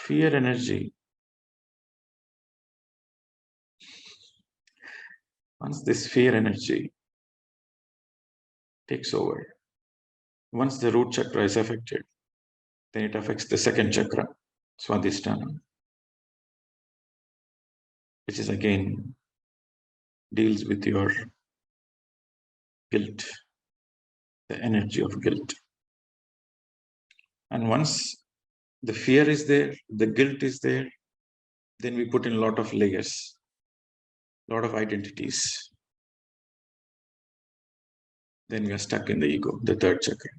fear energy, once this fear energy takes over, once the root chakra is affected, then it affects the second chakra, Swadhisthana, which is again deals with your guilt, the energy of guilt. And once the fear is there, the guilt is there, then we put in a lot of layers, a lot of identities. Then we are stuck in the ego, the third chakra.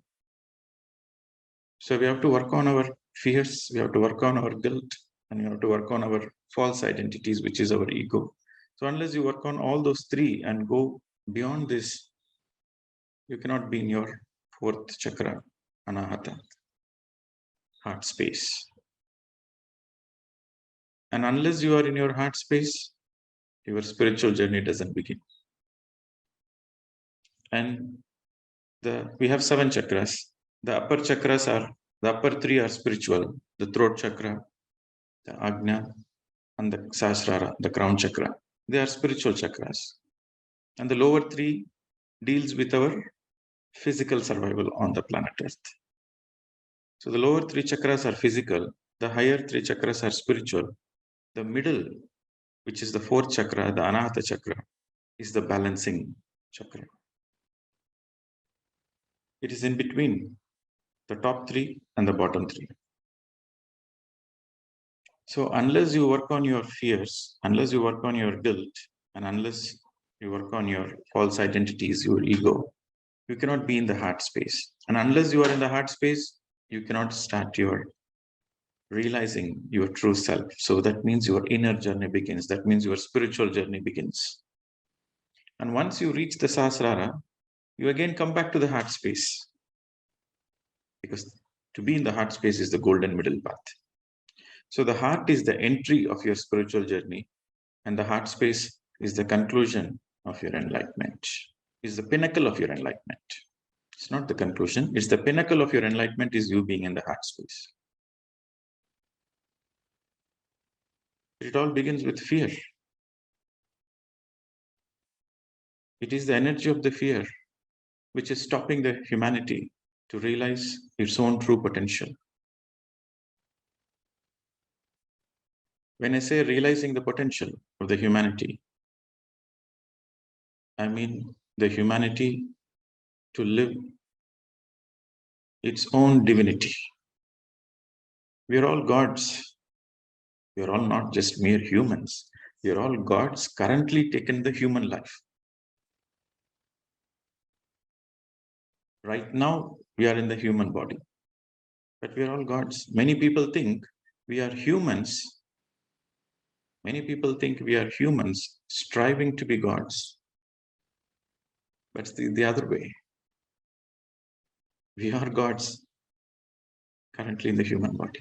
So we have to work on our fears, we have to work on our guilt, and we have to work on our false identities, which is our ego. So unless you work on all those three and go beyond this, you cannot be in your fourth chakra, Anahata, heart space. And unless you are in your heart space, your spiritual journey doesn't begin. And we have 7 chakras. The upper chakras the upper 3 are spiritual. The throat chakra, the Ajna, and the Sahasrara, the crown chakra. They are spiritual chakras. And the lower 3 deals with our physical survival on the planet Earth. So the lower 3 chakras are physical. The higher 3 chakras are spiritual. The middle, which is the 4th chakra, the Anahata chakra, is the balancing chakra. It is in between the top 3 and the bottom 3. So unless you work on your fears, unless you work on your guilt, and unless you work on your false identities, your ego, you cannot be in the heart space. And unless you are in the heart space, you cannot start your realizing your true self. So that means your inner journey begins. That means your spiritual journey begins. And once you reach the Sahasrara, you again come back to the heart space. Because to be in the heart space is the golden middle path. So the heart is the entry of your spiritual journey, and the heart space is the conclusion of your enlightenment, is the pinnacle of your enlightenment. It's not the conclusion, it's the pinnacle of your enlightenment is you being in the heart space. It all begins with fear. It is the energy of the fear which is stopping the humanity to realize its own true potential. When I say realizing the potential of the humanity, I mean the humanity to live its own divinity. We are all gods. We are all not just mere humans. We are all gods currently taken the human life. Right now, we are in the human body, but we are all gods. Many people think we are humans. Many people think we are humans striving to be gods. But it's the other way. We are gods currently in the human body.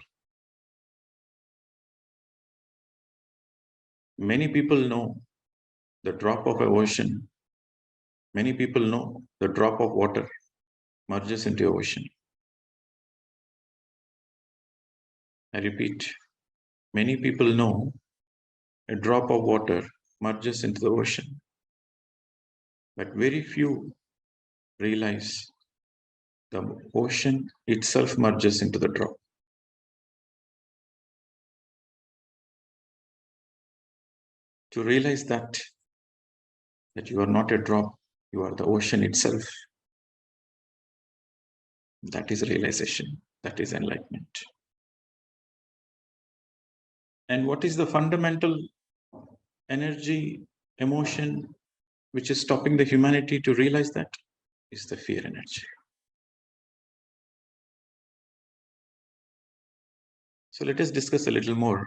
Many people know the drop of an ocean. Many people know the drop of water merges into the ocean. I repeat, many people know a drop of water merges into the ocean, but very few realize the ocean itself merges into the drop. To realize that you are not a drop, you are the ocean itself. That is realization, that is enlightenment. And what is the fundamental energy, emotion, which is stopping the humanity to realize that? Is the fear energy. So let us discuss a little more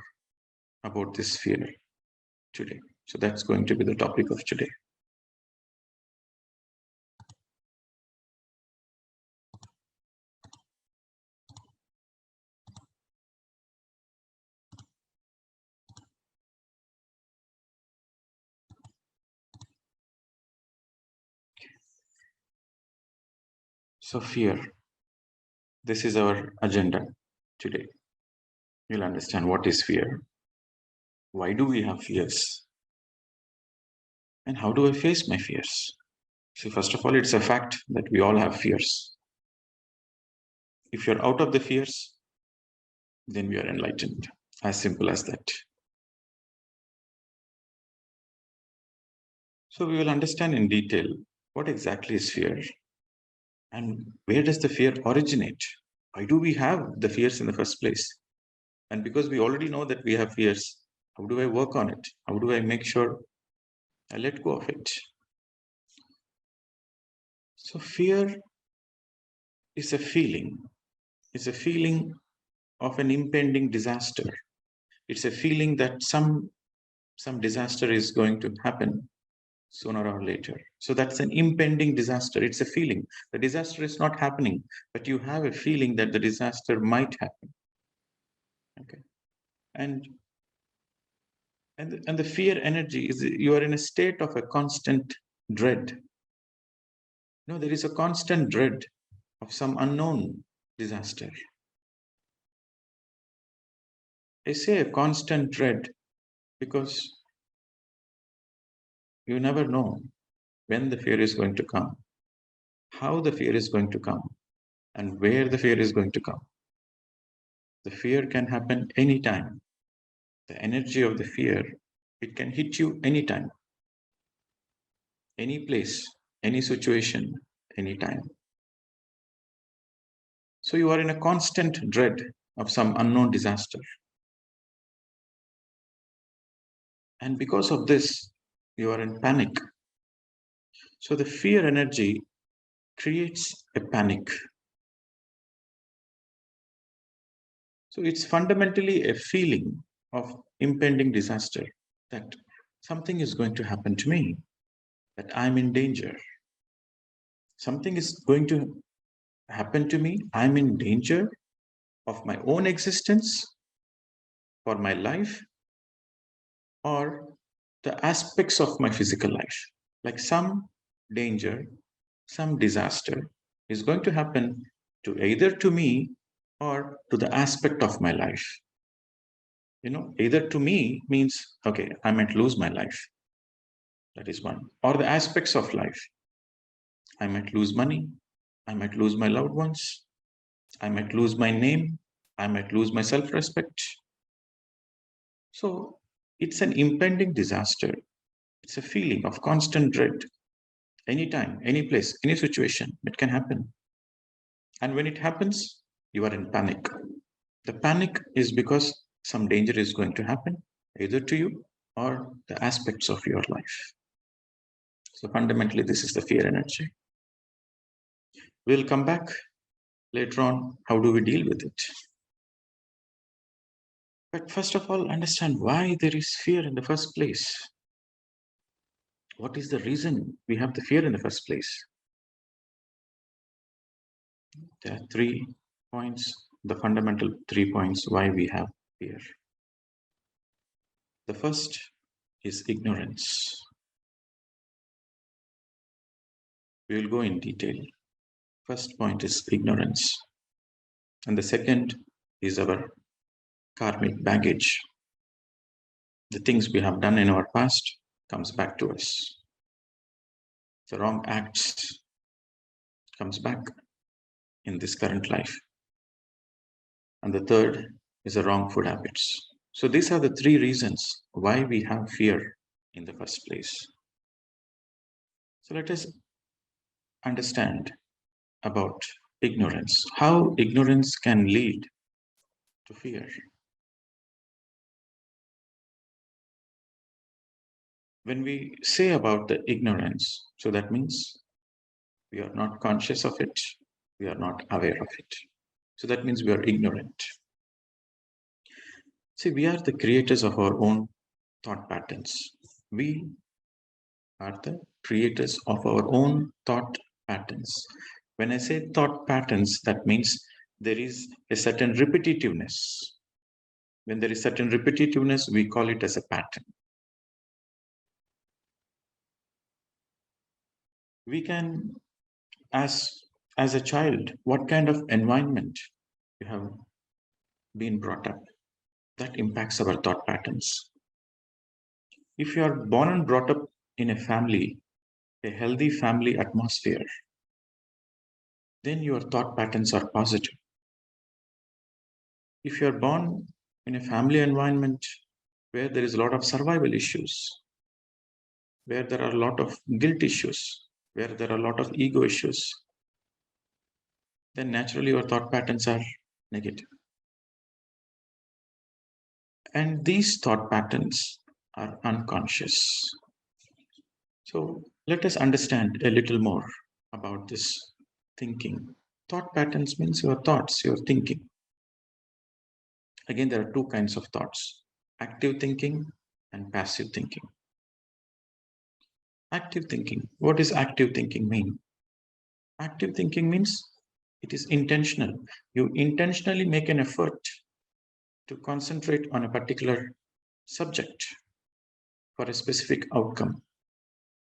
about this fear today. So that's going to be the topic of today. So fear, this is our agenda today. you'll understand what is fear. Why do we have fears? And how do I face my fears? See, first of all, it's a fact that we all have fears. If you're out of the fears, then we are enlightened. As simple as that. So we will understand in detail what exactly is fear and where does the fear originate? Why do we have the fears in the first place? And because we already know that we have fears, how do I work on it? How do I make sure I let go of it? So fear is a feeling. It's a feeling of an impending disaster. It's a feeling that some disaster is going to happen sooner or later. So that's an impending disaster. It's a feeling. The disaster is not happening, but you have a feeling that the disaster might happen. Okay. And the fear energy is you are in a state of a constant dread. No, there is a constant dread of some unknown disaster. I say a constant dread because you never know when the fear is going to come, how the fear is going to come, and where the fear is going to come. The fear can happen anytime. The energy of the fear, it can hit you anytime, any place, any situation, anytime. So you are in a constant dread of some unknown disaster. And because of this, you are in panic. So the fear energy creates a panic. So it's fundamentally a feeling of impending disaster, that something is going to happen to me, that I'm in danger. Something is going to happen to me. I'm in danger of my own existence, for my life, or the aspects of my physical life. Like some danger, some disaster is going to happen to either to me or to the aspect of my life. Either to me means, okay, I might lose my life. That is one. Or the aspects of life. I might lose money. I might lose my loved ones. I might lose my name. I might lose my self-respect. So it's an impending disaster. It's a feeling of constant dread. Anytime, any place, any situation, it can happen. And when it happens, you are in panic. The panic is because some danger is going to happen, either to you or the aspects of your life. So fundamentally, this is the fear energy. We'll come back later on. How do we deal with it? But first of all, understand why there is fear in the first place. What is the reason we have the fear in the first place? There are 3 points, the fundamental 3 points why we have fear. The first is ignorance. We will go in detail. First point is ignorance. And the second is our karmic baggage. The things we have done in our past comes back to us. The wrong acts comes back in this current life. And the third is the wrong food habits. So these are the 3 reasons why we have fear in the first place. So let us understand about ignorance, how ignorance can lead to fear. When we say about the ignorance, so that means we are not conscious of it, we are not aware of it. So that means we are ignorant. See, we are the creators of our own thought patterns. We are the creators of our own thought patterns. When I say thought patterns, that means there is a certain repetitiveness. When there is certain repetitiveness, we call it as a pattern. We can ask as a child, what kind of environment you have been brought up? that impacts our thought patterns. If you are born and brought up in a family, a healthy family atmosphere, then your thought patterns are positive. If you are born in a family environment where there is a lot of survival issues, where there are a lot of guilt issues, where there are a lot of ego issues, then naturally your thought patterns are negative. And these thought patterns are unconscious. So let us understand a little more about this thinking. Thought patterns means your thoughts, your thinking. Again, there are two kinds of thoughts: active thinking and passive thinking. Active thinking. What does active thinking mean? Active thinking means it is intentional. You intentionally make an effort to concentrate on a particular subject for a specific outcome.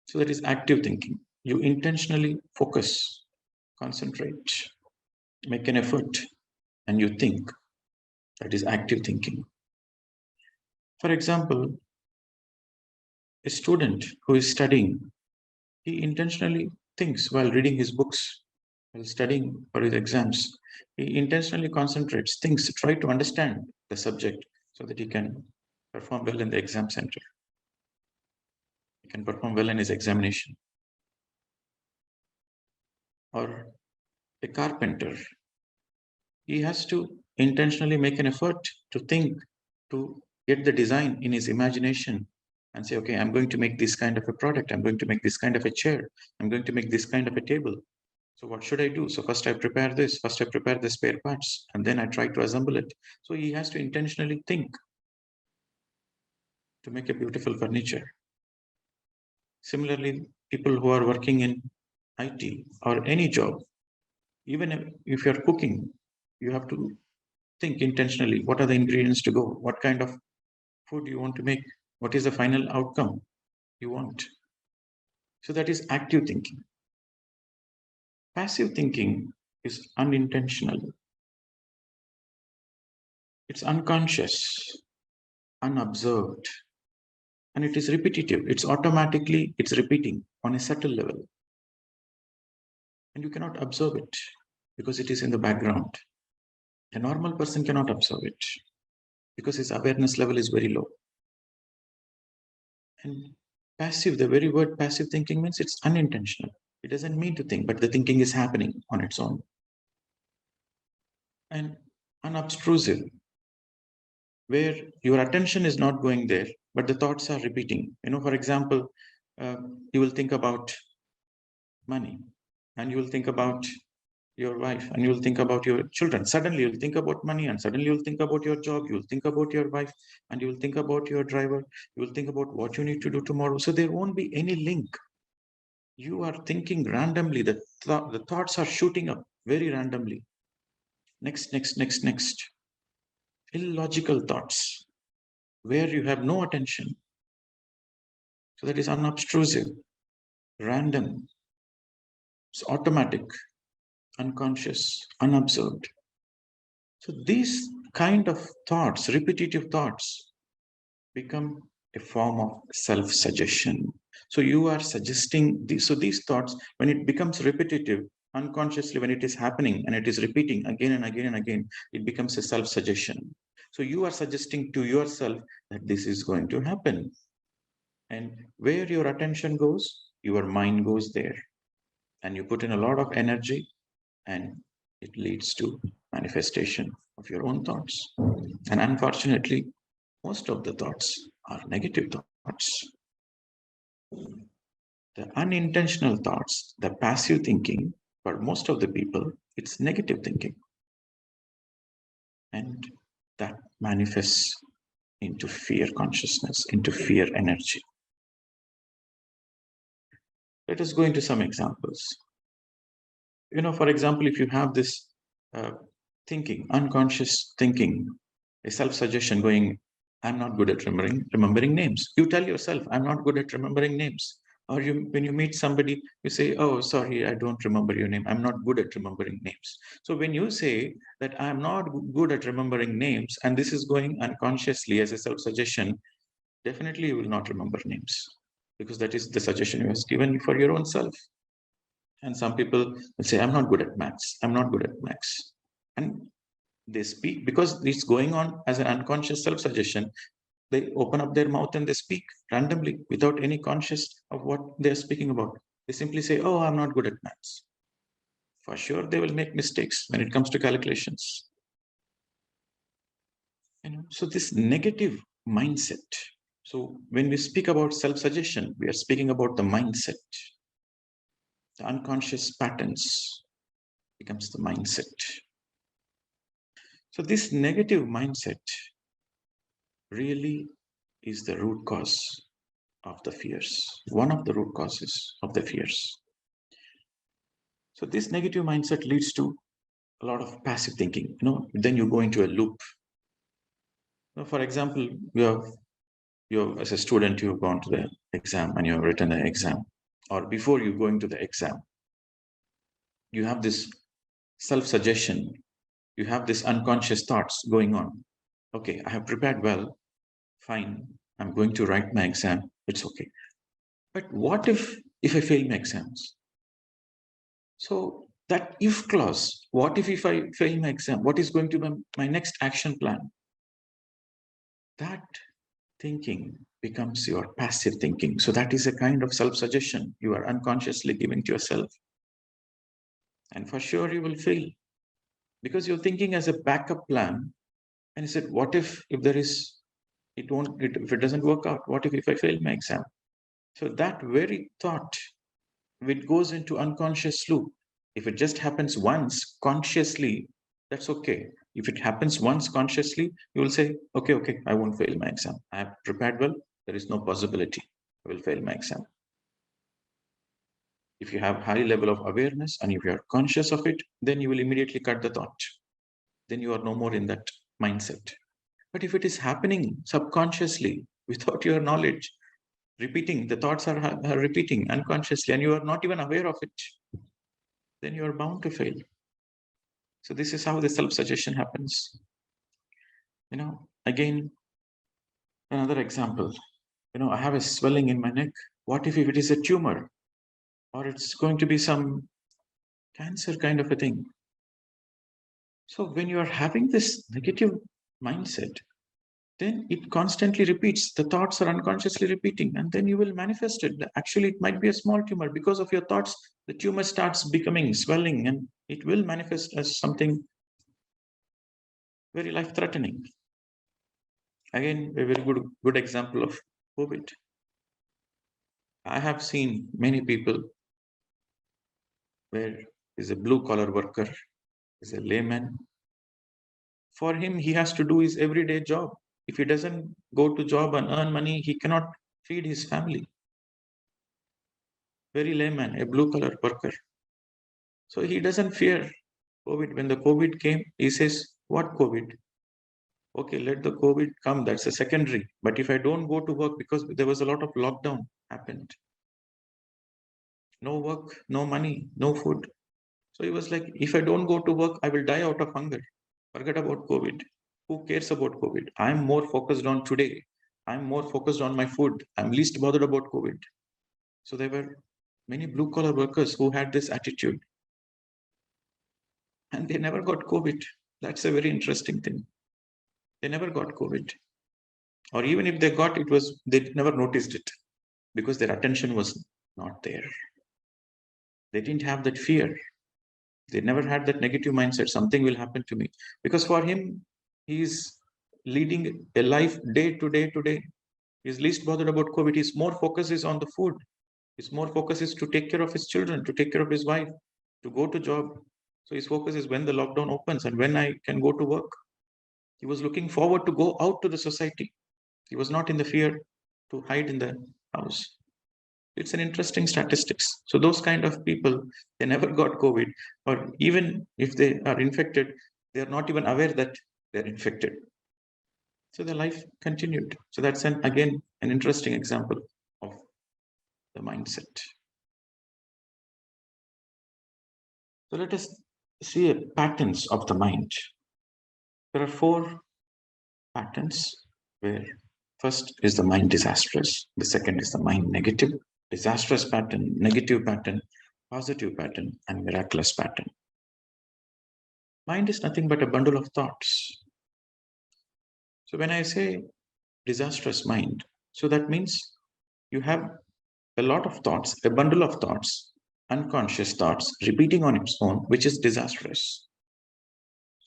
So that is active thinking. You intentionally focus, concentrate, make an effort, and you think. That is active thinking. For example, a student who is studying, he intentionally thinks while reading his books, while studying for his exams. He intentionally concentrates, thinks, try to understand the subject so that he can perform well in the exam center. He can perform well in his examination. Or a carpenter, he has to intentionally make an effort to think, to get the design in his imagination and say, okay, I'm going to make this kind of a product. I'm going to make this kind of a chair. I'm going to make this kind of a table. So what should I do? So first I prepare this, first I prepare the spare parts, and then I try to assemble it. So he has to intentionally think to make a beautiful furniture. Similarly, people who are working in IT or any job, even if you're cooking, you have to think intentionally, what are the ingredients to go? What kind of food you want to make? What is the final outcome you want? So that is active thinking. Passive thinking is unintentional. It's unconscious, unobserved, and it is repetitive. It's repeating on a subtle level. And you cannot observe it because it is in the background. A normal person cannot observe it because his awareness level is very low. And passive, the very word passive thinking means it's unintentional. It doesn't mean to think, but the thinking is happening on its own. And unobtrusive, where your attention is not going there, but the thoughts are repeating. For example, you will think about money, and you will think about your wife, and you'll think about your children. Suddenly you'll think about money, and suddenly you'll think about your job, you'll think about your wife, and you'll think about your driver, you'll think about what you need to do tomorrow. So there won't be any link. You are thinking randomly. The thoughts are shooting up very randomly. Next. Illogical thoughts where you have no attention. So that is unobtrusive, random, it's automatic, unconscious, unobserved. So these kind of thoughts, repetitive thoughts, become a form of self-suggestion. So you are suggesting these. So these thoughts, when it becomes repetitive, unconsciously, when it is happening and it is repeating again and again and again, it becomes a self-suggestion. So you are suggesting to yourself that this is going to happen. And where your attention goes, your mind goes there. And you put in a lot of energy, and it leads to manifestation of your own thoughts. And unfortunately, most of the thoughts are negative thoughts. The unintentional thoughts, the passive thinking, for most of the people, it's negative thinking. And that manifests into fear consciousness, into fear energy. Let us go into some examples. For example, if you have this thinking, unconscious thinking, a self-suggestion going, I'm not good at remembering names. You tell yourself, I'm not good at remembering names. Or when you meet somebody, you say, oh, sorry, I don't remember your name. I'm not good at remembering names. So when you say that I'm not good at remembering names, and this is going unconsciously as a self-suggestion, definitely you will not remember names, because that is the suggestion you have given for your own self. And some people will say, I'm not good at maths. I'm not good at maths. And they speak because it's going on as an unconscious self-suggestion. They open up their mouth and they speak randomly without any conscious of what they're speaking about. They simply say, oh, I'm not good at maths. For sure, they will make mistakes when it comes to calculations. So this negative mindset. So when we speak about self-suggestion, we are speaking about the mindset. The unconscious patterns becomes the mindset. So this negative mindset really is the root cause of the fears, one of the root causes of the fears. So this negative mindset leads to a lot of passive thinking. Then you go into a loop. For example, you as a student, you've gone to the exam and you have written the exam, or before you go into the exam, you have this self-suggestion, you have this unconscious thoughts going on. Okay, I have prepared well, fine, I'm going to write my exam, it's okay. But what if I fail my exams? So that if clause, what if I fail my exam? What is going to be my next action plan? That thinking becomes your passive thinking. So that is a kind of self-suggestion you are unconsciously giving to yourself. And for sure you will fail, because you're thinking as a backup plan. And you said, what if there is, if it doesn't work out, what if I fail my exam? So that very thought, it goes into unconscious loop. If it just happens once consciously, that's okay. If it happens once consciously, you will say, okay, I won't fail my exam. I have prepared well. There is no possibility I will fail my exam. If you have high level of awareness and if you are conscious of it, then you will immediately cut the thought. Then you are no more in that mindset. But if it is happening subconsciously without your knowledge, repeating, the thoughts are repeating unconsciously and you are not even aware of it, then you are bound to fail. So this is how the self-suggestion happens. Again, another example, I have a swelling in my neck. What if it is a tumor, or it's going to be some cancer kind of a thing? So when you are having this negative mindset, then it constantly repeats. The thoughts are unconsciously repeating, and then you will manifest it. Actually, it might be a small tumor. Because of your thoughts, the tumor starts becoming swelling, and it will manifest as something very life-threatening. Again, a very good example of COVID. I have seen many people where is a blue-collar worker, is a layman. For him, he has to do his everyday job. If he doesn't go to job and earn money, he cannot feed his family. Very layman, a blue-collar worker. So he doesn't fear COVID. When the COVID came, he says, what COVID? Okay, let the COVID come. That's a secondary. But if I don't go to work, because there was a lot of lockdown happened. No work, no money, no food. So he was like, if I don't go to work, I will die out of hunger. Forget about COVID. Who cares about COVID? I'm more focused on today. I'm more focused on my food. I'm least bothered about COVID. So there were many blue-collar workers who had this attitude. And they never got COVID. That's a very interesting thing. They never got COVID. Or even if they got it, they never noticed it because their attention was not there. They didn't have that fear. They never had that negative mindset, something will happen to me. Because for him, he's leading a life day to day to day. He's least bothered about COVID. His more focus is on the food. His more focus is to take care of his children, to take care of his wife, to go to job. So his focus is when the lockdown opens and when I can go to work. He was looking forward to go out to the society. He was not in the fear to hide in the house. It's an interesting statistics. So those kind of people, they never got COVID, or even if they are infected, they are not even aware that they're infected. So their life continued. So that's again an interesting example of the mindset. So let us see patterns of the mind. There are 4 patterns where first is the mind disastrous. The second is the mind negative, disastrous pattern, negative pattern, positive pattern, and miraculous pattern. Mind is nothing but a bundle of thoughts. So when I say disastrous mind, so that means you have a lot of thoughts, a bundle of thoughts, unconscious thoughts repeating on its own, which is disastrous.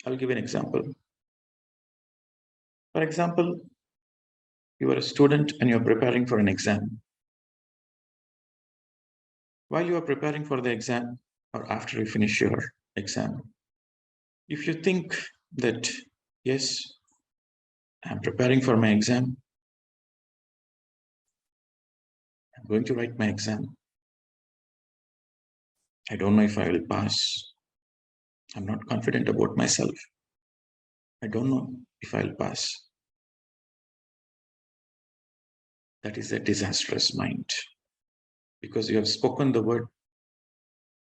I'll give an example. For example, you are a student and you're preparing for an exam. While you are preparing for the exam, or after you finish your exam, if you think that, yes, I'm preparing for my exam, I'm going to write my exam, I don't know if I will pass, I'm not confident about myself, I don't know if I'll pass. That is a disastrous mind, because you have spoken the word,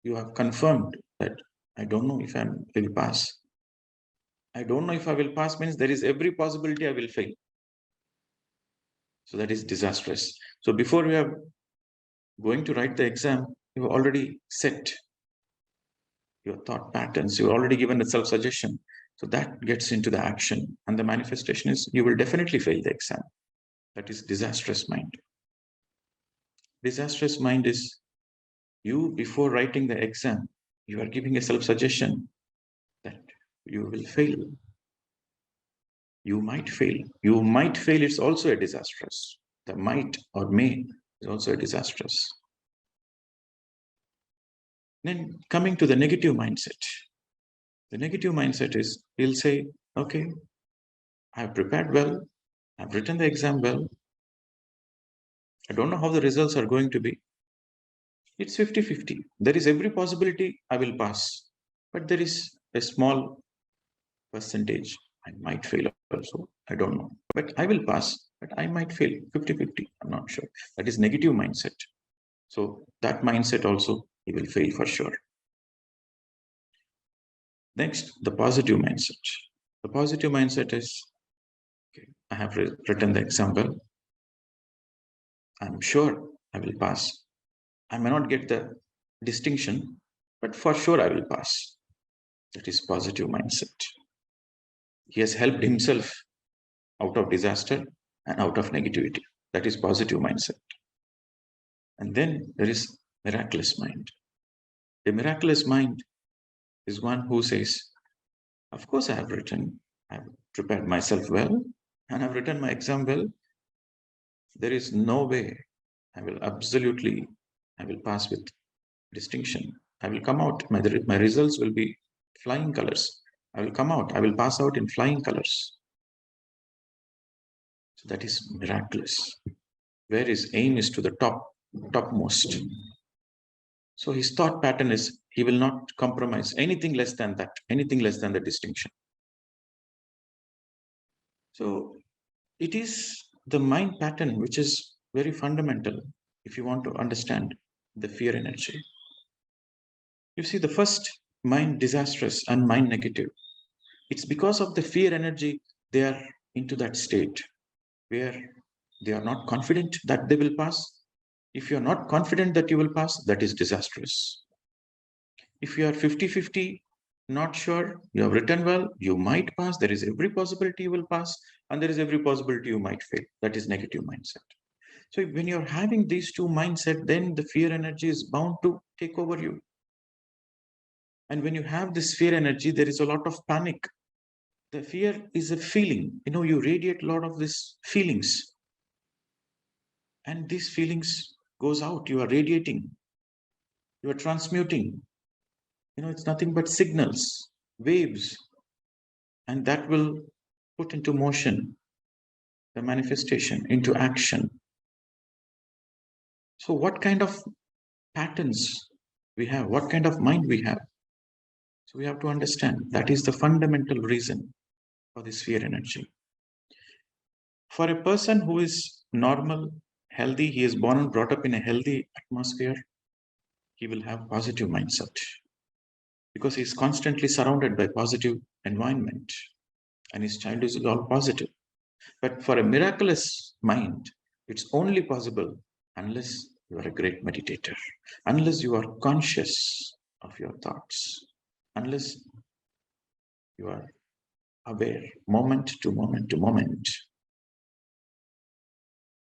you have confirmed that I don't know if I will pass. I don't know if I will pass means there is every possibility I will fail. So that is disastrous. So before you are going to write the exam, you have already set your thought patterns, you've already given a self-suggestion. So that gets into the action, and the manifestation is you will definitely fail the exam. That is disastrous mind. Disastrous mind is you, before writing the exam, you are giving a self-suggestion that you will fail. You might fail. You might fail, it's also a disastrous. The might or may is also a disastrous. Then coming to the negative mindset. The negative mindset is, he'll say, okay, I've prepared well, I've written the exam well, I don't know how the results are going to be. It's 50-50. There is every possibility I will pass, but there is a small percentage I might fail also. I don't know, but I will pass, but I might fail 50-50. I'm not sure. That is negative mindset. So that mindset also, he will fail for sure. Next, the positive mindset. The positive mindset is, okay, I have written the exam well. I'm sure I will pass. I may not get the distinction, but for sure I will pass. That is positive mindset. He has helped himself out of disaster and out of negativity. That is positive mindset. And then there is miraculous mind. The miraculous mind is one who says, of course I have prepared myself well, and I've written my exam well. There is no way I will pass with distinction. I will come out, my results will be flying colors. I will come out, I will pass out in flying colors. So that is miraculous, where his aim is to the topmost. So his thought pattern is, he will not compromise anything less than that, anything less than the distinction. So it is the mind pattern which is very fundamental if you want to understand the fear energy. You see, the first, mind disastrous and mind negative, it's because of the fear energy they are into that state where they are not confident that they will pass. If you are not confident that you will pass, that is disastrous. If you are 50-50, not sure, you have written well, you might pass, there is every possibility you will pass, and there is every possibility you might fail. That is negative mindset. So when you're having these two mindset, then the fear energy is bound to take over you. And when you have this fear energy, there is a lot of panic. The fear is a feeling. You radiate a lot of these feelings. And these feelings goes out. You are radiating. You are transmuting. It's nothing but signals, waves. And that will put into motion the manifestation, into action. So what kind of patterns we have? What kind of mind we have? So we have to understand that is the fundamental reason for this fear energy. For a person who is normal, healthy, he is born and brought up in a healthy atmosphere, he will have positive mindset because he is constantly surrounded by positive environment and his child is all positive. But for a miraculous mind, it's only possible unless you are a great meditator, unless you are conscious of your thoughts, unless you are aware moment to moment to moment.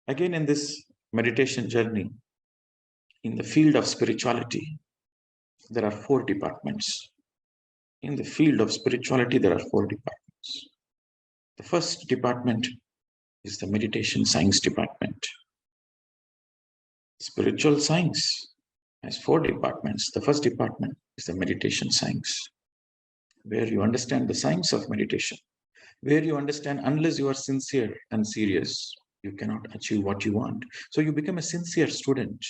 Again, in this meditation journey, in the field of spirituality, there are 4 departments. In the field of spirituality, there are 4 departments. The first department is the meditation science department. Spiritual science has 4 departments. The first department is the meditation science, where you understand the science of meditation, where you understand unless you are sincere and serious, you cannot achieve what you want. So you become a sincere student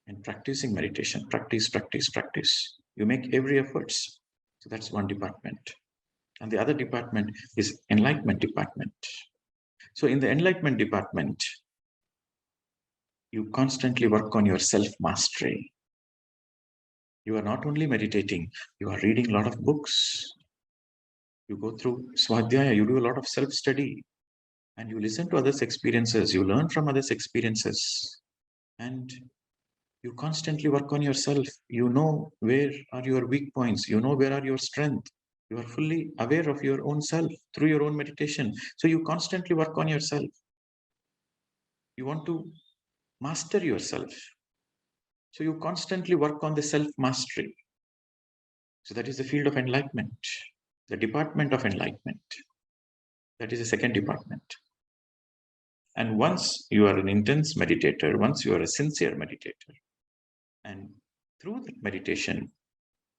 in practicing meditation. Practice, practice, practice. You make every effort. So that's one department. And the other department is enlightenment department. So in the enlightenment department, you constantly work on your self-mastery. You are not only meditating, you are reading a lot of books. You go through Swadhyaya, you do a lot of self-study, and you listen to others' experiences, you learn from others' experiences, and you constantly work on yourself. You know where are your weak points, you know where are your strengths. You are fully aware of your own self through your own meditation. So you constantly work on yourself. You want to master yourself. So you constantly work on the self-mastery. So that is the field of enlightenment, the department of enlightenment. That is the second department. And once you are an intense meditator, once you are a sincere meditator, and through that meditation,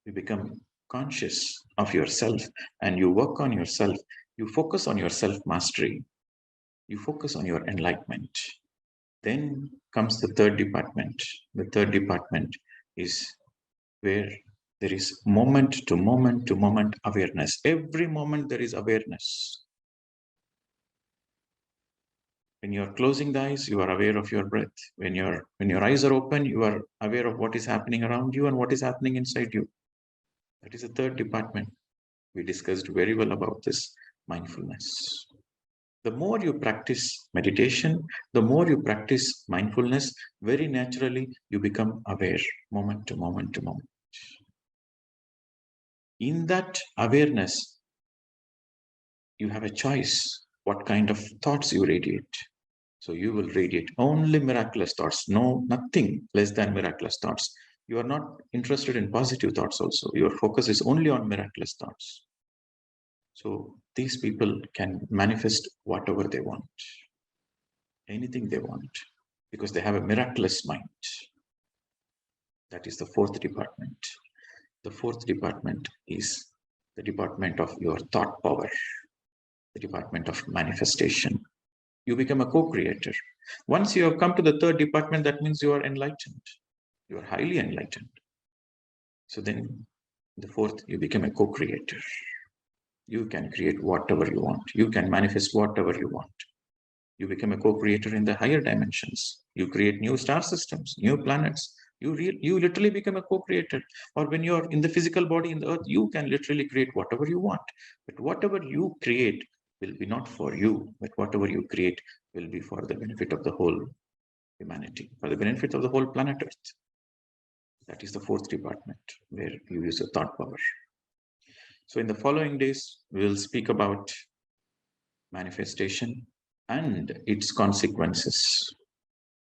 you become conscious of yourself and you work on yourself, you focus on your self-mastery, you focus on your enlightenment. Then comes the third department. The third department is where there is moment to moment to moment awareness. Every moment there is awareness. When you are closing the eyes, you are aware of your breath. When your eyes are open, you are aware of what is happening around you and what is happening inside you. That is the third department. We discussed very well about this mindfulness. The more you practice meditation, the more you practice mindfulness, very naturally you become aware moment to moment to moment. In that awareness, you have a choice what kind of thoughts you radiate. So you will radiate only miraculous thoughts, nothing less than miraculous thoughts. You are not interested in positive thoughts also. Your focus is only on miraculous thoughts. So these people can manifest whatever they want, anything they want, because they have a miraculous mind. That is the fourth department. The fourth department is the department of your thought power, the department of manifestation. You become a co-creator. Once you have come to the third department, that means you are enlightened. You are highly enlightened. So then the fourth, you become a co-creator. You can create whatever you want. You can manifest whatever you want. You become a co-creator in the higher dimensions. You create new star systems, new planets. You literally become a co-creator. Or when you're in the physical body in the earth, you can literally create whatever you want. But whatever you create will be not for you, but whatever you create will be for the benefit of the whole humanity, for the benefit of the whole planet Earth. That is the fourth department where you use your thought power. So in the following days, we will speak about manifestation and its consequences.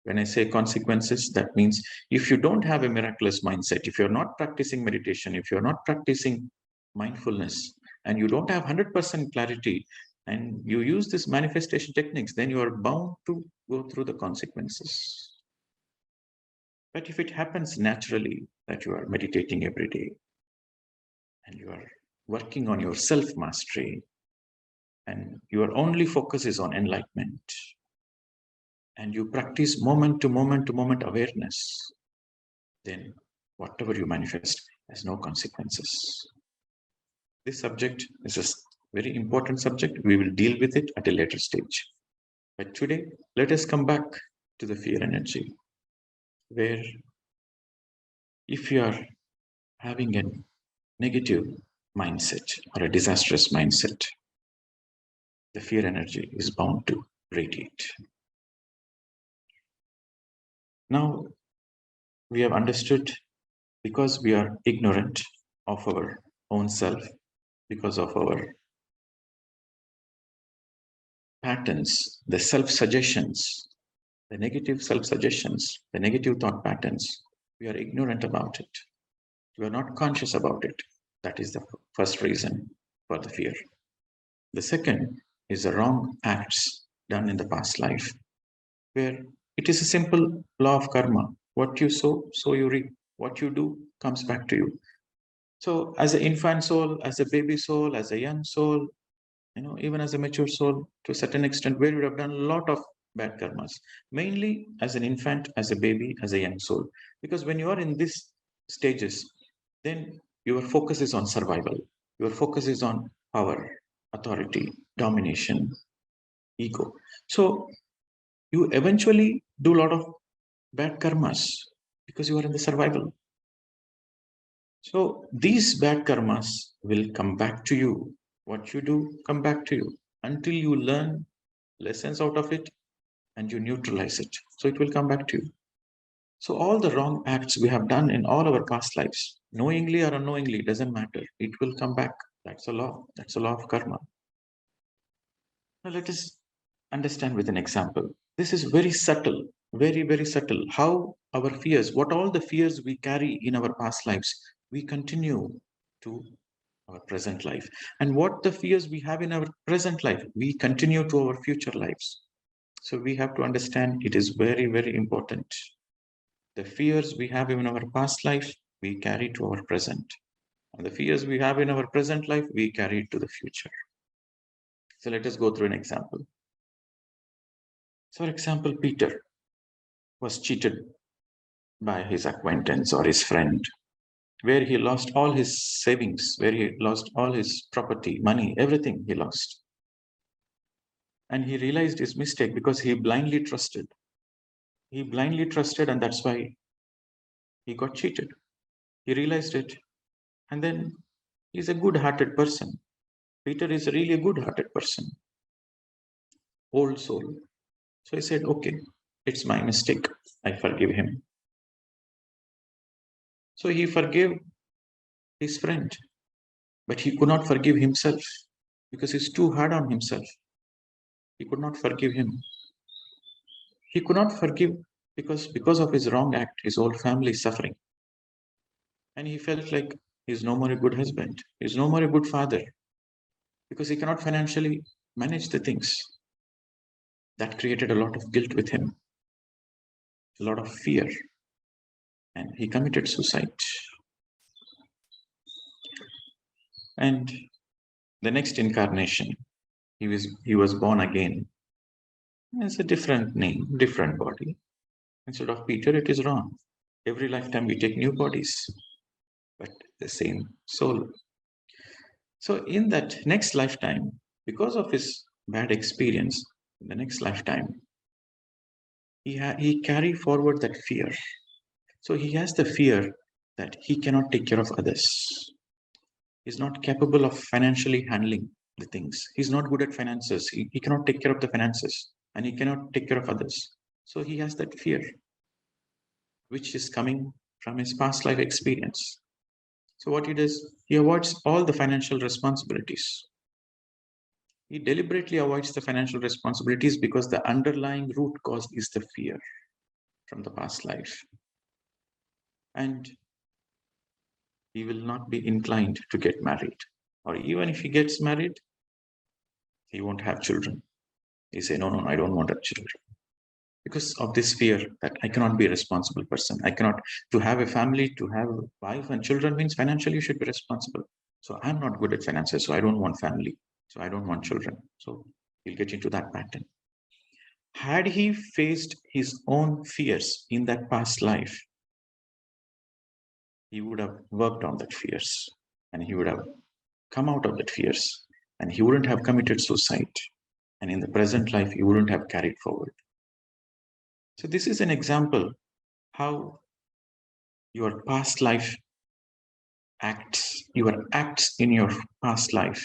When I say consequences, that means if you don't have a miraculous mindset, if you're not practicing meditation, if you're not practicing mindfulness, and you don't have 100% clarity, and you use this manifestation techniques, then you are bound to go through the consequences. But if it happens naturally that you are meditating every day, and you are working on your self-mastery, and your only focus is on enlightenment, and you practice moment to moment to moment awareness, then whatever you manifest has no consequences. This subject is a very important subject. We will deal with it at a later stage. But today, let us come back to the fear energy, where if you are having a negative mindset or a disastrous mindset, the fear energy is bound to radiate. Now, we have understood, because we are ignorant of our own self, because of our patterns, the self-suggestions, the negative self-suggestions, the negative thought patterns, we are ignorant about it. We are not conscious about it. That is the first reason for the fear. The second is the wrong acts done in the past life, where it is a simple law of karma. What you sow, so you reap. What you do comes back to you. So as an infant soul, as a baby soul, as a young soul, even as a mature soul, to a certain extent, where you have done a lot of bad karmas, mainly as an infant, as a baby, as a young soul. Because when you are in these stages, then your focus is on survival. Your focus is on power, authority, domination, ego. So you eventually do a lot of bad karmas because you are in the survival. So these bad karmas will come back to you. What you do come back to you until you learn lessons out of it and you neutralize it. So it will come back to you. So all the wrong acts we have done in all our past lives, knowingly or unknowingly, doesn't matter. It will come back. That's a law. That's a law of karma. Now let us understand with an example. This is very subtle, very, very subtle. How our fears, what all the fears we carry in our past lives, we continue to our present life. And what the fears we have in our present life, we continue to our future lives. So we have to understand, it is very, very important. The fears we have in our past life, we carry to our present. And the fears we have in our present life, we carry to the future. So let us go through an example. So, for example, Peter was cheated by his acquaintance or his friend, where he lost all his savings, where he lost all his property, money, everything he lost. And he realized his mistake because he blindly trusted. He blindly trusted, and that's why he got cheated. He realized it, and then he's a good-hearted person. Peter is really a good-hearted person, old soul. So he said, okay, it's my mistake. I forgive him. So he forgave his friend, but he could not forgive himself because he's too hard on himself. He could not forgive him. He could not forgive because of his wrong act, his whole family is suffering. And he felt like he's no more a good husband. He's no more a good father because he cannot financially manage the things. That created a lot of guilt with him, a lot of fear, and he committed suicide. And the next incarnation, he was born again. It's a different name, different body. Instead of Peter, it is wrong. Every lifetime we take new bodies, but the same soul. So in that next lifetime, because of his bad experience, in the next lifetime, he carry forward that fear. So he has the fear that he cannot take care of others. He's not capable of financially handling the things. He's not good at finances. He cannot take care of the finances, and he cannot take care of others. So he has that fear, which is coming from his past life experience. So what he does, he avoids all the financial responsibilities. He deliberately avoids the financial responsibilities because the underlying root cause is the fear from the past life. And he will not be inclined to get married. Or even if he gets married, he won't have children. He say, no, I don't want children. Because of this fear that I cannot be a responsible person. I cannot, to have a family, to have a wife and children means financially you should be responsible. So I'm not good at finances, so I don't want family. So I don't want children. So he'll get into that pattern. Had he faced his own fears in that past life, he would have worked on that fears and he would have come out of that fears and he wouldn't have committed suicide. And in the present life, he wouldn't have carried forward. So this is an example how your past life your acts in your past life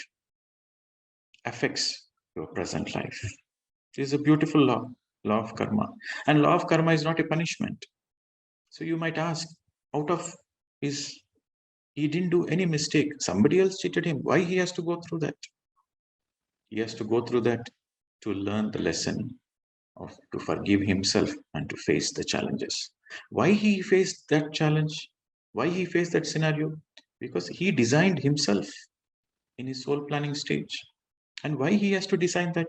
affects your present life. It is a beautiful law of karma. And law of karma is not a punishment. So you might ask, out of his, he didn't do any mistake. Somebody else cheated him. Why he has to go through that? He has to go through that to learn the lesson of to forgive himself and to face the challenges. Why he faced that challenge? Why he faced that scenario? Because he designed himself in his soul planning stage. And why he has to design that?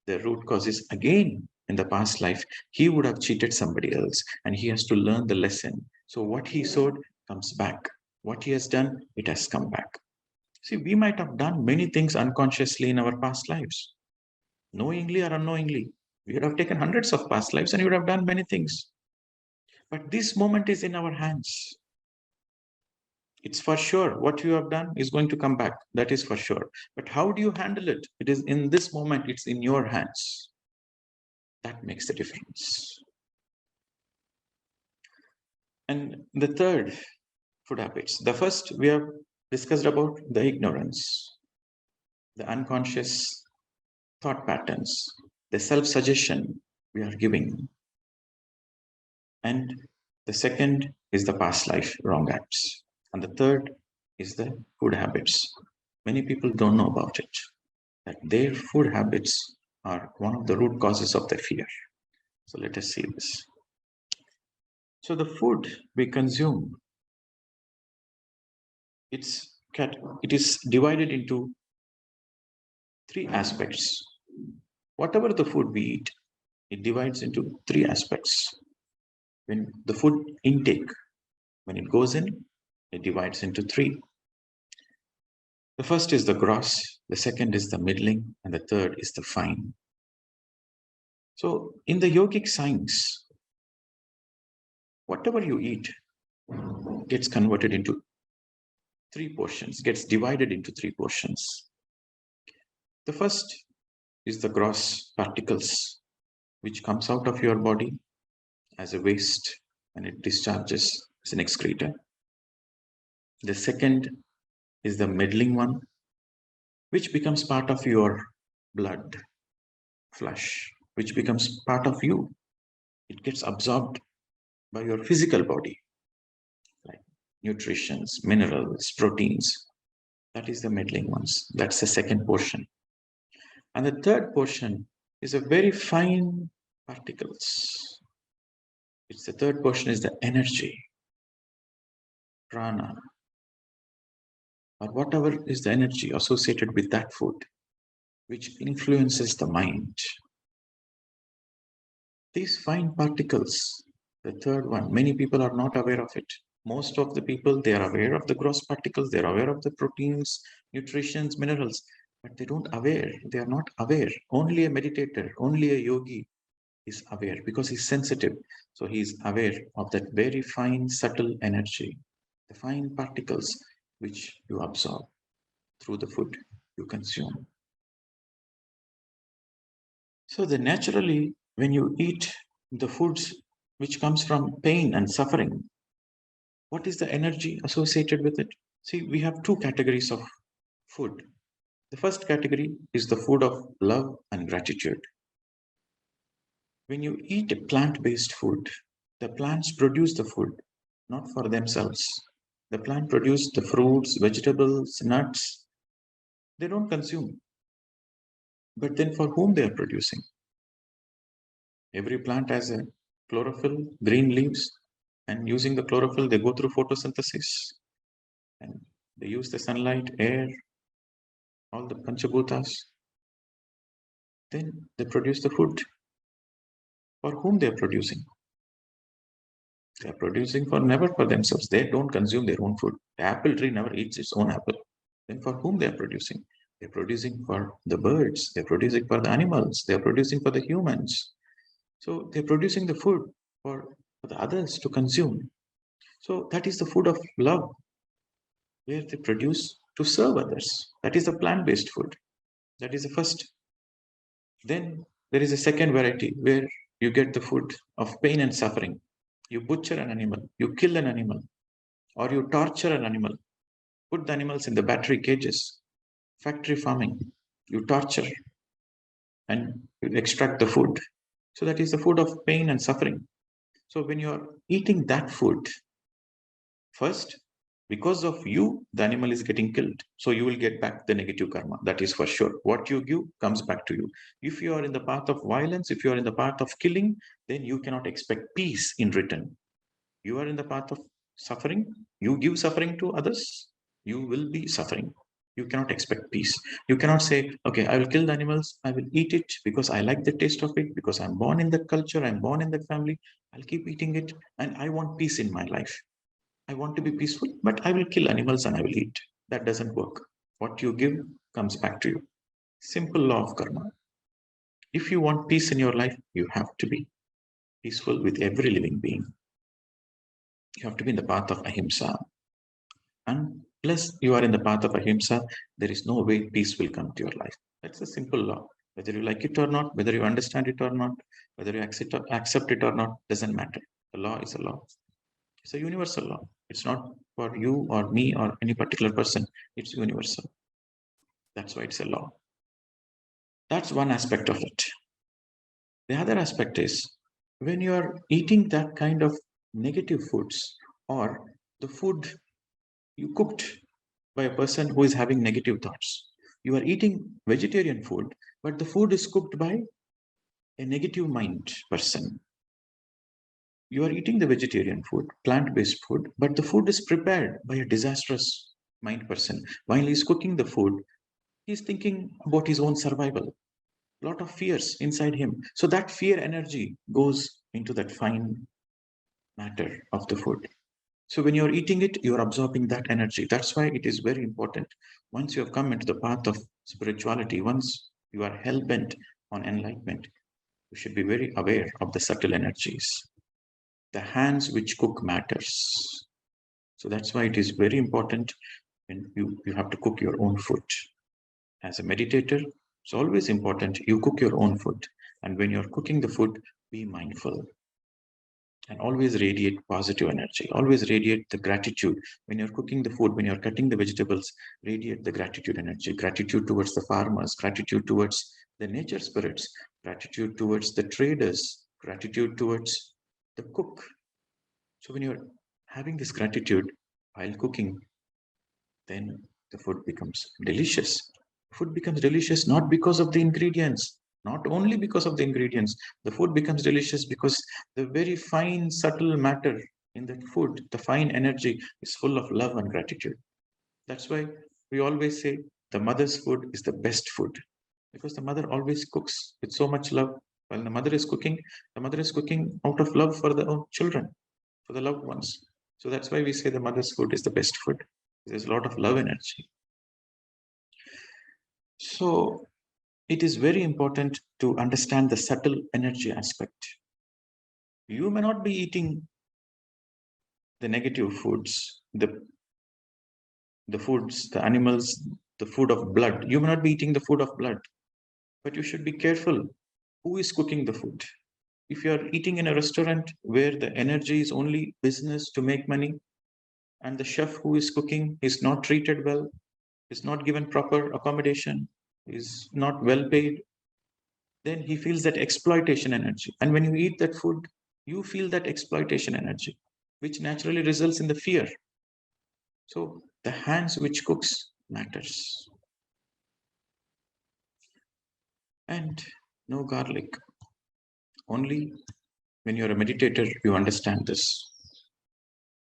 The root cause is again in the past life, he would have cheated somebody else and he has to learn the lesson. So what he sowed comes back. What he has done, it has come back. See, we might have done many things unconsciously in our past lives, knowingly or unknowingly. We would have taken hundreds of past lives and we would have done many things. But this moment is in our hands. It's for sure what you have done is going to come back. That is for sure. But how do you handle it? It is in this moment, it's in your hands. That makes the difference. And the third, food habits. The first we have discussed about the ignorance, the unconscious thought patterns, the self-suggestion we are giving. And the second is the past life wrong acts. And the third is the food habits. Many people don't know about it, that their food habits are one of the root causes of the fear. So let us see this. So the food we consume, it is divided into three aspects. Whatever the food we eat, it divides into three aspects. When the food intake, when it goes in, it divides into three. The first is the gross, the second is the middling, and the third is the fine. So in the yogic science, whatever you eat gets converted into three portions, gets divided into three portions. The first is the gross particles, which comes out of your body as a waste and it discharges as an excreta. The second is the middling one, which becomes part of your blood, flesh, which becomes part of you. It gets absorbed by your physical body, like nutritions, minerals, proteins. That is the middling ones. That's the second portion. And the third portion is a very fine particles. It's the third portion is the energy, prana, or whatever is the energy associated with that food, which influences the mind. These fine particles, the third one, many people are not aware of it. Most of the people, they are aware of the gross particles, they are aware of the proteins, nutritions, minerals, but they are not aware. Only a meditator, only a yogi is aware because he's sensitive. So he's aware of that very fine, subtle energy, the fine particles which you absorb through the food you consume. So naturally, when you eat the foods which comes from pain and suffering, what is the energy associated with it? See, we have two categories of food. The first category is the food of love and gratitude. When you eat a plant-based food, the plants produce the food, not for themselves. The plant produces the fruits, vegetables, nuts. They don't consume. But then for whom they are producing? Every plant has a chlorophyll, green leaves, and using the chlorophyll, they go through photosynthesis. And they use the sunlight, air, all the panchabhutas. Then they produce the food. For whom they are producing? They are producing for never for themselves. They don't consume their own food. The apple tree never eats its own apple. Then for whom they are producing? They're producing for the birds. They're producing for the animals. They're producing for the humans. So they're producing the food for the others to consume. So that is the food of love, where they produce to serve others. That is the plant-based food. That is the first. Then there is a second variety where you get the food of pain and suffering. You butcher an animal, you kill an animal, or you torture an animal. Put the animals in the battery cages, factory farming. You torture and you extract the food. So that is the food of pain and suffering. So when you're eating that food, first, because of you, the animal is getting killed. So you will get back the negative karma. That is for sure. What you give comes back to you. If you are in the path of violence, if you are in the path of killing, then you cannot expect peace in return. You are in the path of suffering. You give suffering to others, you will be suffering. You cannot expect peace. You cannot say, okay, I will kill the animals. I will eat it because I like the taste of it, because I'm born in that culture. I'm born in that family. I'll keep eating it. And I want peace in my life. I want to be peaceful, but I will kill animals and I will eat. That doesn't work. What you give comes back to you. Simple law of karma. If you want peace in your life, you have to be peaceful with every living being. You have to be in the path of ahimsa. Unless you are in the path of ahimsa, there is no way peace will come to your life. That's a simple law. Whether you like it or not, whether you understand it or not, whether you accept it or not, doesn't matter. The law is a law. It's a universal law. It's not for you or me or any particular person. It's universal. That's why it's a law. That's one aspect of it. The other aspect is when you are eating that kind of negative foods or the food you cooked by a person who is having negative thoughts. You are eating vegetarian food, but the food is cooked by a negative mind person. You are eating the vegetarian food, plant-based food, but the food is prepared by a disastrous mind person. While he's cooking the food, he's thinking about his own survival. A lot of fears inside him. So that fear energy goes into that fine matter of the food. So when you're eating it, you're absorbing that energy. That's why it is very important. Once you have come into the path of spirituality, once you are hell-bent on enlightenment, you should be very aware of the subtle energies. The hands which cook matters. So that's why it is very important when you have to cook your own food. As a meditator, it's always important you cook your own food. And when you're cooking the food, be mindful. And always radiate positive energy. Always radiate the gratitude. When you're cooking the food, when you're cutting the vegetables, radiate the gratitude energy. Gratitude towards the farmers, gratitude towards the nature spirits, gratitude towards the traders, gratitude towards the cook. So when you're having this gratitude while cooking, then the food becomes delicious. Food becomes delicious not because of the ingredients, not only because of the ingredients. The food becomes delicious because the very fine, subtle matter in that food, the fine energy is full of love and gratitude. That's why we always say the mother's food is the best food, because the mother always cooks with so much love. While the mother is cooking out of love for the own children, for the loved ones. So that's why we say the mother's food is the best food. There's a lot of love energy. So it is very important to understand the subtle energy aspect. You may not be eating the negative foods, the foods, the animals, the food of blood. You may not be eating the food of blood, but you should be careful who is cooking the food. If you are eating in a restaurant where the energy is only business to make money, and the chef who is cooking is not treated well, is not given proper accommodation, is not well paid, then he feels that exploitation energy. And when you eat that food, you feel that exploitation energy, which naturally results in the fear. So the hands which cooks matters. And no garlic. Only when you're a meditator, you understand this.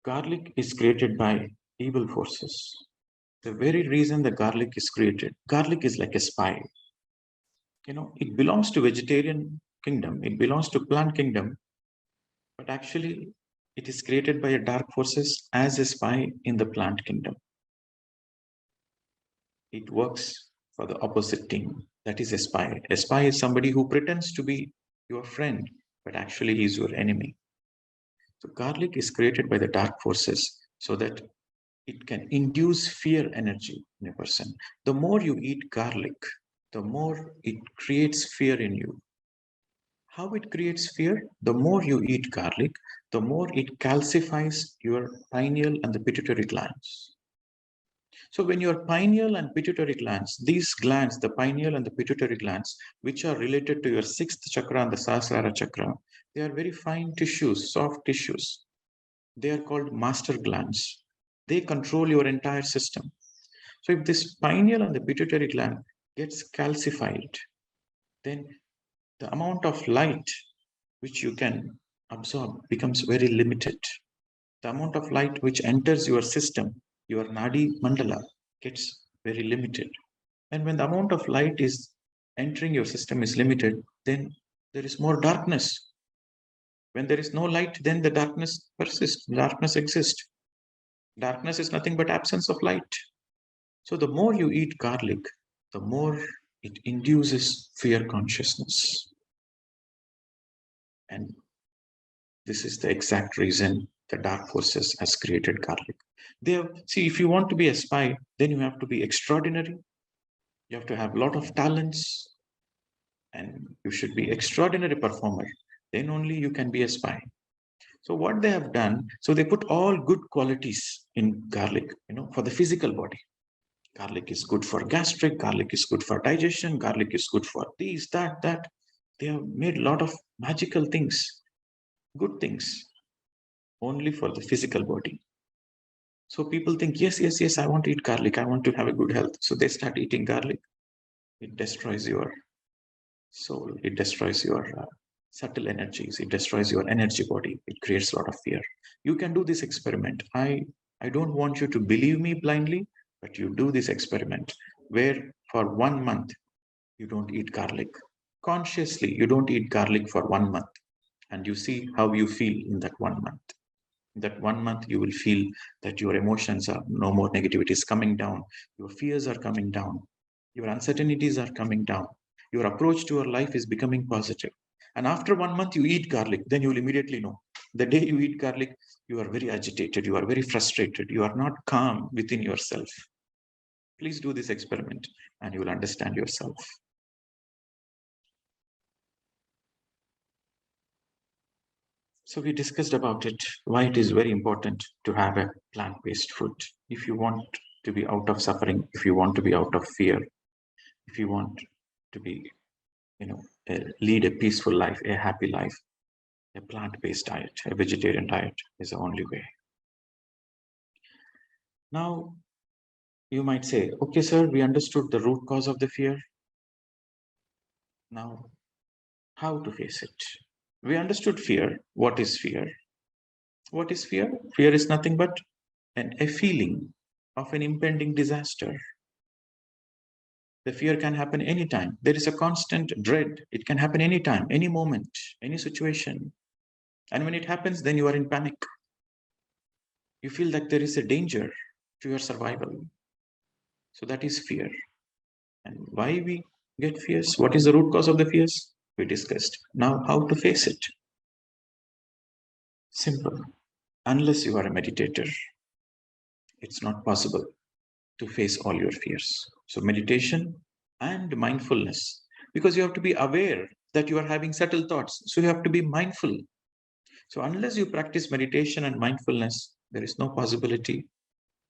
Garlic is created by evil forces. The very reason the garlic is created, garlic is like a spy. It belongs to vegetarian kingdom, it belongs to plant kingdom, but actually it is created by a dark forces as a spy in the plant kingdom. It works for the opposite team. That is a spy. A spy is somebody who pretends to be your friend, but actually he is your enemy. So garlic is created by the dark forces so that it can induce fear energy in a person. The more you eat garlic, the more it creates fear in you. How it creates fear? The more you eat garlic, the more it calcifies your pineal and the pituitary glands. So when your pineal and pituitary glands, these glands, the pineal and the pituitary glands, which are related to your sixth chakra and the Sahasrara chakra, they are very fine tissues, soft tissues. They are called master glands. They control your entire system. So if this pineal and the pituitary gland gets calcified, then the amount of light which you can absorb becomes very limited. The amount of light which enters your system, your nadi mandala, gets very limited. And when the amount of light is entering your system is limited, then there is more darkness. When there is no light, then the darkness persists, darkness exists. Darkness is nothing but absence of light. So the more you eat garlic, the more it induces fear consciousness. And this is the exact reason the dark forces has created garlic. See, if you want to be a spy, then you have to be extraordinary. You have to have a lot of talents, and you should be extraordinary performer. Then only you can be a spy. So what they have done, so they put all good qualities in garlic, for the physical body. Garlic is good for gastric, garlic is good for digestion, garlic is good for this, that. They have made a lot of magical things, good things, only for the physical body. So people think, yes, I want to eat garlic. I want to have a good health. So they start eating garlic. It destroys your soul. It destroys your subtle energies. It destroys your energy body. It creates a lot of fear. You can do this experiment. I don't want you to believe me blindly, but you do this experiment where for 1 month, you don't eat garlic. Consciously, you don't eat garlic for 1 month. And you see how you feel in that 1 month. That 1 month, you will feel that your emotions are no more, negativity is coming down. Your fears are coming down. Your uncertainties are coming down. Your approach to your life is becoming positive. And after 1 month, you eat garlic, then you will immediately know. The day you eat garlic, you are very agitated. You are very frustrated. You are not calm within yourself. Please do this experiment and you will understand yourself. So we discussed about it, why it is very important to have a plant-based food. If you want to be out of suffering, if you want to be out of fear, if you want to be, lead a peaceful life, a happy life, a plant-based diet, a vegetarian diet is the only way. Now, you might say, okay, sir, we understood the root cause of the fear. Now, how to face it? We understood fear. What is fear? What is fear? Fear is nothing but a feeling of an impending disaster. The fear can happen anytime. There is a constant dread. It can happen anytime, any moment, any situation. And when it happens, then you are in panic. You feel that there is a danger to your survival. So that is fear. And why we get fears? What is the root cause of the fears? We discussed. Now, how to face it? Simple. Unless you are a meditator, it's not possible to face all your fears. So meditation and mindfulness, because you have to be aware that you are having subtle thoughts. So you have to be mindful. So unless you practice meditation and mindfulness, there is no possibility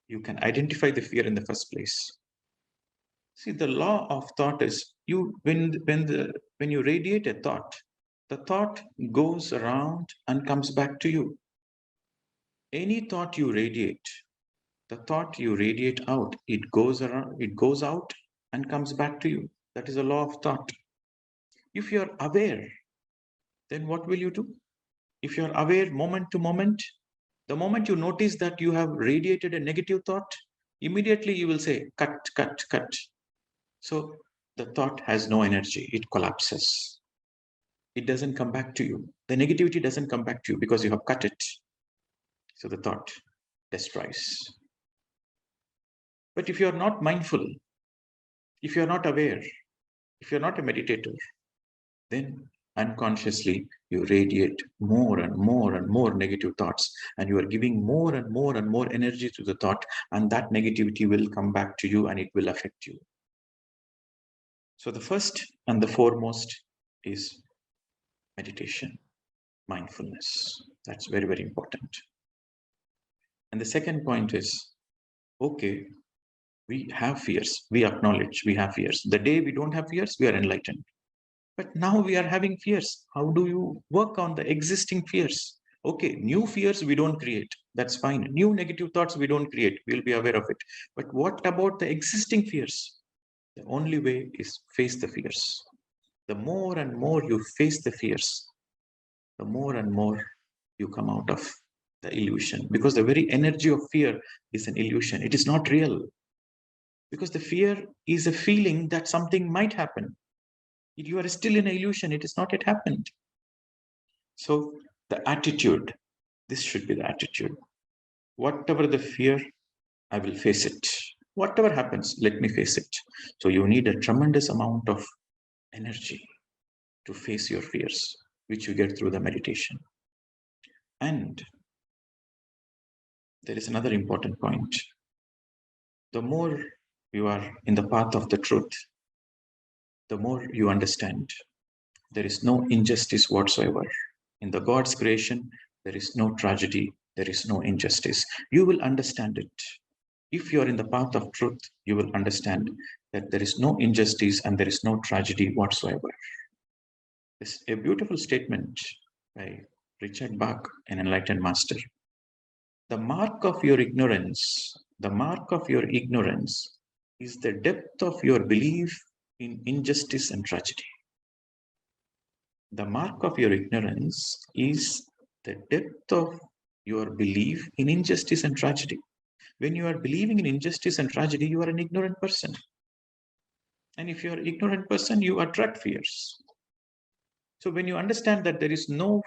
you can identify the fear in the first place. See, the law of thought is when you radiate a thought, the thought goes around and comes back to you. Any thought you radiate, the thought you radiate out, it goes around, it goes out and comes back to you. That is a law of thought. If you are aware, then what will you do? If you are aware moment to moment, the moment you notice that you have radiated a negative thought, immediately you will say, cut, cut, cut. So the thought has no energy, it collapses. It doesn't come back to you. The negativity doesn't come back to you because you have cut it. So the thought destroys. But if you are not mindful, if you are not aware, if you're not a meditator, then unconsciously you radiate more and more and more negative thoughts, and you are giving more and more and more energy to the thought, and that negativity will come back to you and it will affect you. So the first and the foremost is meditation, mindfulness. That's very, very important. And the second point is, okay, we have fears. We acknowledge we have fears. The day we don't have fears, we are enlightened. But now we are having fears. How do you work on the existing fears? Okay, new fears we don't create. That's fine. New negative thoughts we don't create. We'll be aware of it. But what about the existing fears? The only way is face the fears. The more and more you face the fears, the more and more you come out of the illusion. Because the very energy of fear is an illusion. It is not real. Because the fear is a feeling that something might happen. You are still in an illusion. It is not yet happened. So the attitude, this should be the attitude. Whatever the fear, I will face it. Whatever happens, let me face it. So you need a tremendous amount of energy to face your fears, which you get through the meditation. And there is another important point. The more you are in the path of the truth, the more you understand there is no injustice whatsoever. In the God's creation, there is no tragedy, there is no injustice. You will understand it. If you are in the path of truth, you will understand that there is no injustice and there is no tragedy whatsoever. It's a beautiful statement by Richard Bach, an enlightened master. The mark of your ignorance, is the depth of your belief in injustice and tragedy. The mark of your ignorance is the depth of your belief in injustice and tragedy. When you are believing in injustice and tragedy, you are an ignorant person. And if you are an ignorant person, you attract fears. So when you understand that there is no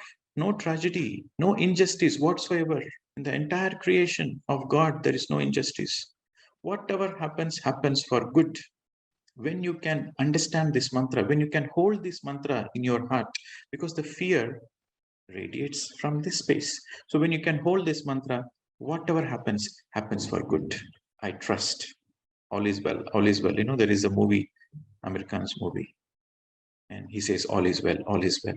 tragedy, no injustice whatsoever in the entire creation of God, there is no injustice. Whatever happens, happens for good. When you can understand this mantra, when you can hold this mantra in your heart, because the fear radiates from this space. So when you can hold this mantra, whatever happens, happens for good. I trust. All is well, all is well. You know, there is a movie, American's movie, and he says, all is well, all is well.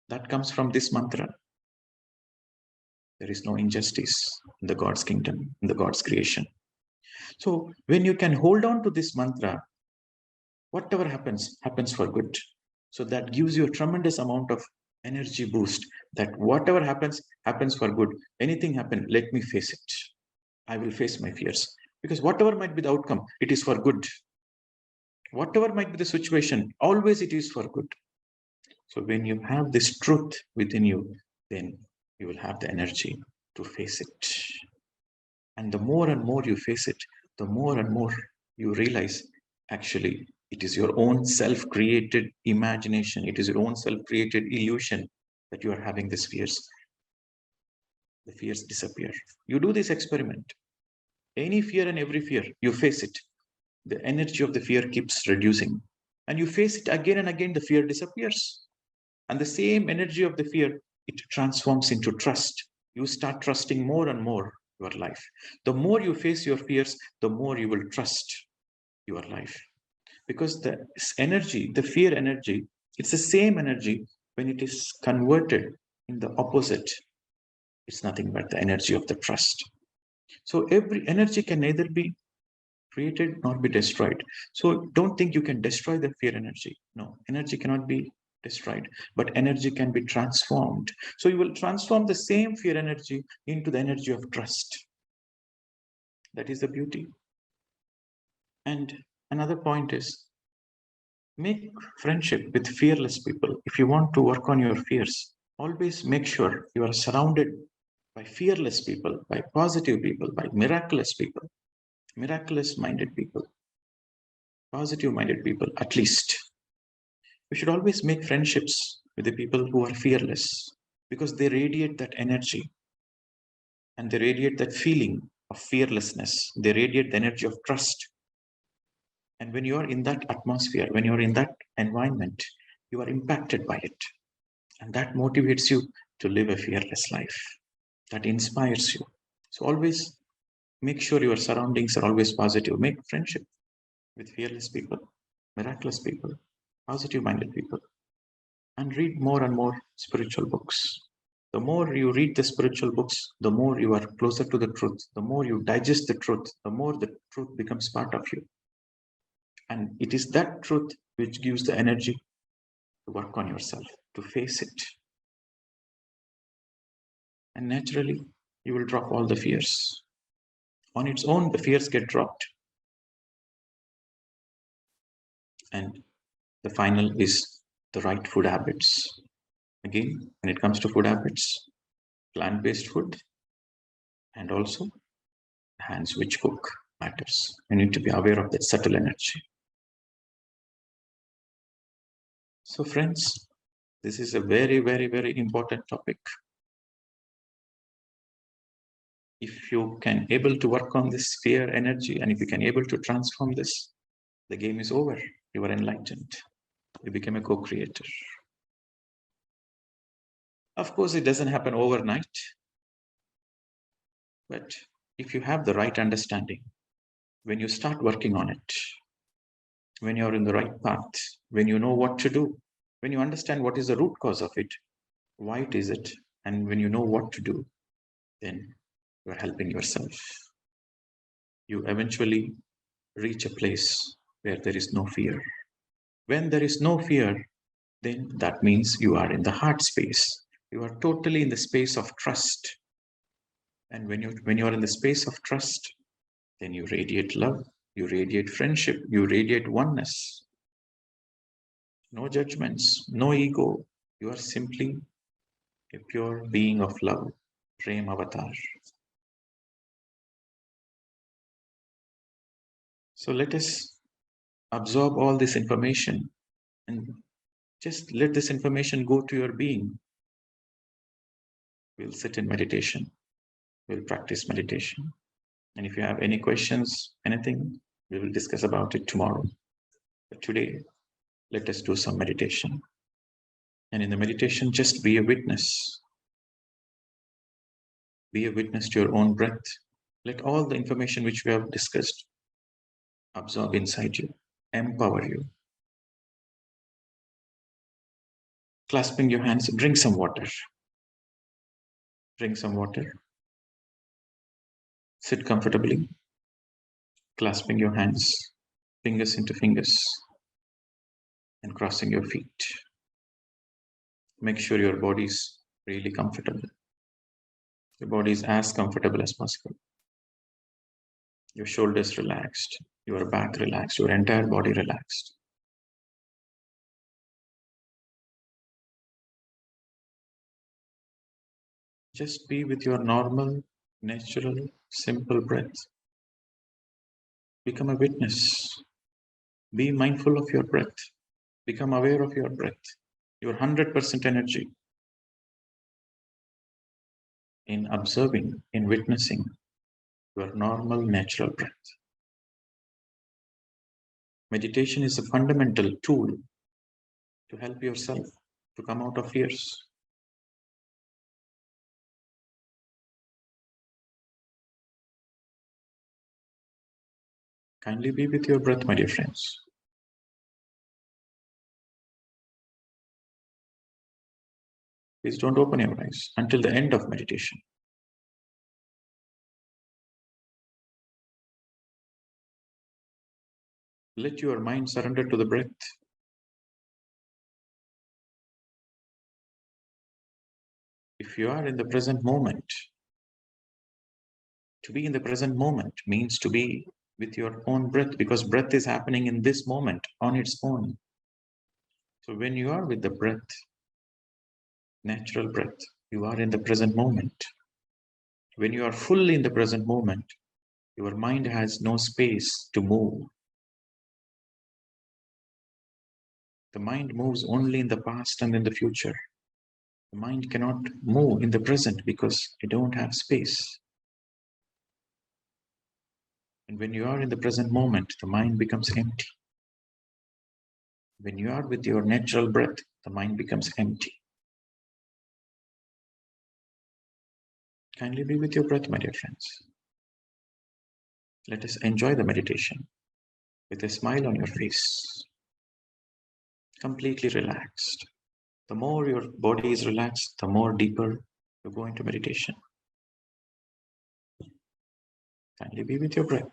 That comes from this mantra. There is no injustice in the God's kingdom, in the God's creation. So when you can hold on to this mantra, whatever happens, happens for good. So that gives you a tremendous amount of energy boost, that whatever happens, happens for good. Anything happen, let me face it. I will face my fears. Because whatever might be the outcome, it is for good. Whatever might be the situation, always it is for good. So when you have this truth within you, then you will have the energy to face it. And the more and more you face it, the more and more you realize, actually, it is your own self-created imagination. It is your own self-created illusion that you are having these fears. The fears disappear. You do this experiment. Any fear and every fear, you face it. The energy of the fear keeps reducing. And you face it again and again, the fear disappears. And the same energy of the fear, it transforms into trust. You start trusting more and more your life. The more you face your fears, the more you will trust your life. Because the energy, the fear energy, it's the same energy when it is converted in the opposite. It's nothing but the energy of the trust. So every energy can neither be created nor be destroyed. So don't think you can destroy the fear energy. No, energy cannot be destroyed, but energy can be transformed. So you will transform the same fear energy into the energy of trust. That is the beauty. And another point is, make friendship with fearless people. If you want to work on your fears, always make sure you are surrounded by fearless people, by positive people, by miraculous people, miraculous-minded people, positive-minded people, at least. We should always make friendships with the people who are fearless, because they radiate that energy and they radiate that feeling of fearlessness. They radiate the energy of trust. And when you're in that atmosphere, when you're in that environment, you are impacted by it. And that motivates you to live a fearless life. That inspires you. So always make sure your surroundings are always positive. Make friendship with fearless people, miraculous people, positive-minded people. and read more and more spiritual books. The more you read the spiritual books, the more you are closer to the truth. The more you digest the truth, the more the truth becomes part of you. And it is that truth which gives the energy to work on yourself, to face it. And naturally, you will drop all the fears. On its own, the fears get dropped. And the final is the right food habits. Again, when it comes to food habits, plant-based food and also hands which cook matters. You need to be aware of that subtle energy. So friends, this is a very, very, very important topic. If you can able to work on this fear energy, and if you can able to transform this, the game is over. You are enlightened. You become a co-creator. Of course, it doesn't happen overnight. But if you have the right understanding, when you start working on it, when you're in the right path, when you know what to do, when you understand what is the root cause of it, why it is it, and when you know what to do, then you're helping yourself. You eventually reach a place where there is no fear. When there is no fear, then that means you are in the heart space. You are totally in the space of trust. And when you're in the space of trust, then you radiate love, you radiate friendship, you radiate oneness. No judgments, no ego. You are simply a pure being of love, Prem Avatar. So let us absorb all this information and just let this information go to your being. We'll sit in meditation. We'll practice meditation. And if you have any questions, anything, we will discuss about it tomorrow. But today, let us do some meditation. And in the meditation, just be a witness. Be a witness to your own breath. Let all the information which we have discussed absorb inside you, empower you. Clasping your hands, drink some water. Drink some water. Sit comfortably, clasping your hands, fingers into fingers, and crossing your feet. Make sure your body is really comfortable. Your body is as comfortable as possible. Your shoulders relaxed, your back relaxed, your entire body relaxed. Just be with your normal, natural, simple breath. Become a witness. Be mindful of your breath. Become aware of your breath, your 100% energy in observing, in witnessing your normal, natural breath. Meditation is a fundamental tool to help yourself to come out of fears. Kindly be with your breath, my dear friends. Please don't open your eyes until the end of meditation. Let your mind surrender to the breath. If you are in the present moment, to be in the present moment means to be with your own breath, because breath is happening in this moment on its own. So when you are with the breath, natural breath, you are in the present moment. When you are fully in the present moment, your mind has no space to move. The mind moves only in the past and in the future. The mind cannot move in the present because you don't have space. And when you are in the present moment, the mind becomes empty. When you are with your natural breath, the mind becomes empty. Kindly be with your breath, my dear friends. Let us enjoy the meditation with a smile on your face, completely relaxed. The more your body is relaxed, the more deeper you go into meditation. Kindly be with your breath.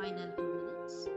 Final 2 minutes.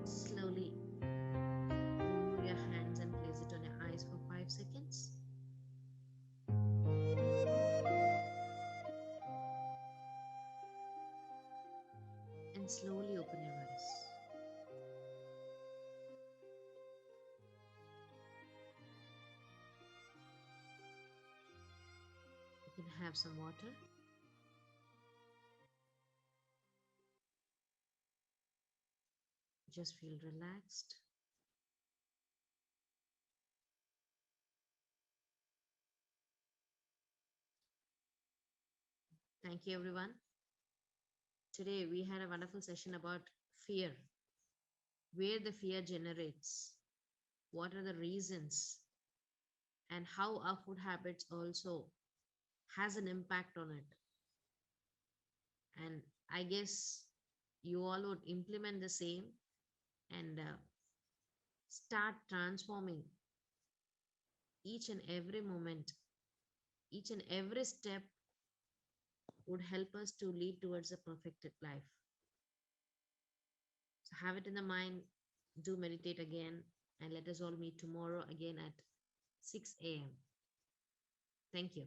Slowly remove your hands and place it on your eyes for 5 seconds. And slowly open your eyes. You can have some water. Just feel relaxed. Thank you, everyone. Today we had a wonderful session about fear, where the fear generates, what are the reasons, and how our food habits also has an impact on it. And I guess you all would implement the same and start transforming each and every moment, each and every step would help us to lead towards a perfected life. So have it in the mind, do meditate again, and let us all meet tomorrow again at 6 a.m. Thank you.